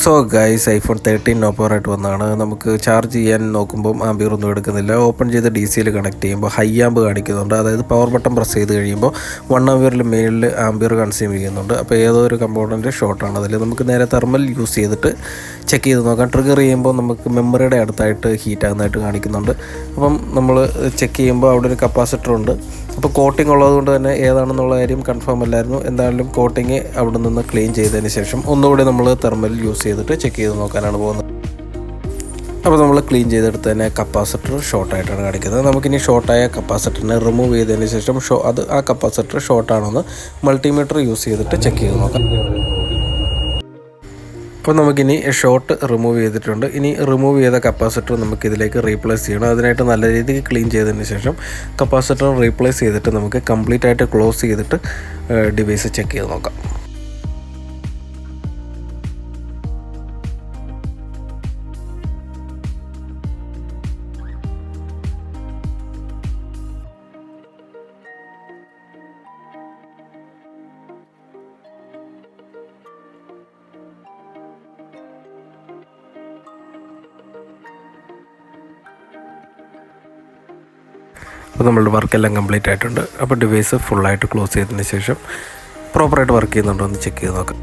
So guys iPhone 13 ഓപ്പറായിട്ട് വന്നതാണ്. നമുക്ക് charge ചെയ്യാൻ നോക്കുമ്പം ആംബിയർ ഒന്നും എടുക്കുന്നില്ല. ഓപ്പൺ ചെയ്ത് ഡി സിയിൽ കണക്ട് ചെയ്യുമ്പോൾ ഹൈ ആമ്പ് കാണിക്കുന്നുണ്ട്. അതായത് പവർ ബട്ടൺ പ്രസ് ചെയ്ത് കഴിയുമ്പോൾ 1 ആംബിയറിൽ മേളിൽ ആംബിയർ കൺസ്യൂം ചെയ്യുന്നുണ്ട്. അപ്പോൾ ഏതോ ഒരു കമ്പോണൻറ്റ് ഷോർട്ടാണ്. അതിൽ നമുക്ക് നേരെ തെർമൽ യൂസ് ചെയ്തിട്ട് ചെക്ക് ചെയ്ത് നോക്കാം. ട്രിഗർ ചെയ്യുമ്പോൾ നമുക്ക് മെമ്മറിയുടെ അടുത്തായിട്ട് ഹീറ്റ് ആകുന്നതായിട്ട് കാണിക്കുന്നുണ്ട്. അപ്പം നമ്മൾ ചെക്ക് ചെയ്യുമ്പോൾ അവിടെ ഒരു കപ്പാസിറ്റർ ഉണ്ട്. അപ്പോൾ കോട്ടിംഗ് ഉള്ളതുകൊണ്ട് തന്നെ ഏതാണെന്നുള്ള കാര്യം കൺഫേം അല്ലായിരുന്നു. എന്തായാലും കോട്ടിങ് അവിടെ നിന്ന് ക്ലീൻ ചെയ്തതിന് ശേഷം ഒന്നുകൂടി നമ്മൾ തെർമൽ യൂസ് ചെയ്തിട്ട് ചെക്ക് ചെയ്ത് നോക്കാനാണ് പോകുന്നത്. അപ്പോൾ നമ്മൾ ക്ലീൻ ചെയ്തെടുത്ത് തന്നെ കപ്പാസിറ്റർ ഷോർട്ടായിട്ടാണ് കാണിക്കുന്നത്. നമുക്കിനി ഷോർട്ടായ കപ്പാസിറ്ററിനെ റിമൂവ് ചെയ്തതിന് ശേഷം ആ കപ്പാസിറ്റർ ഷോർട്ടാണെന്ന് മൾട്ടിമീറ്റർ യൂസ് ചെയ്തിട്ട് ചെക്ക് ചെയ്ത് നോക്കാം. അപ്പോൾ നമുക്കിനി ഷോർട്ട് റിമൂവ് ചെയ്തിട്ടുണ്ട്. ഇനി റിമൂവ് ചെയ്ത കപ്പാസിറ്റർ നമുക്കിതിലേക്ക് റീപ്ലേസ് ചെയ്യണം. അതിനായിട്ട് നല്ല രീതിക്ക് ക്ലീൻ ചെയ്തതിന് ശേഷം കപ്പാസിറ്റർ റീപ്ലേസ് ചെയ്തിട്ട് നമുക്ക് കംപ്ലീറ്റ് ആയിട്ട് ക്ലോസ് ചെയ്തിട്ട് ഡിവൈസ് ചെക്ക് ചെയ്ത് നോക്കാം. അപ്പോൾ നമ്മളുടെ വർക്കെല്ലാം കംപ്ലീറ്റ് ആയിട്ടുണ്ട്. അപ്പോൾ ഡിവൈസ് ഫുള്ളായിട്ട് ക്ലോസ് ചെയ്തതിന് ശേഷം പ്രോപ്പറായിട്ട് വർക്ക് ചെയ്യുന്നുണ്ടോ എന്ന് ചെക്ക് ചെയ്ത് നോക്കാം.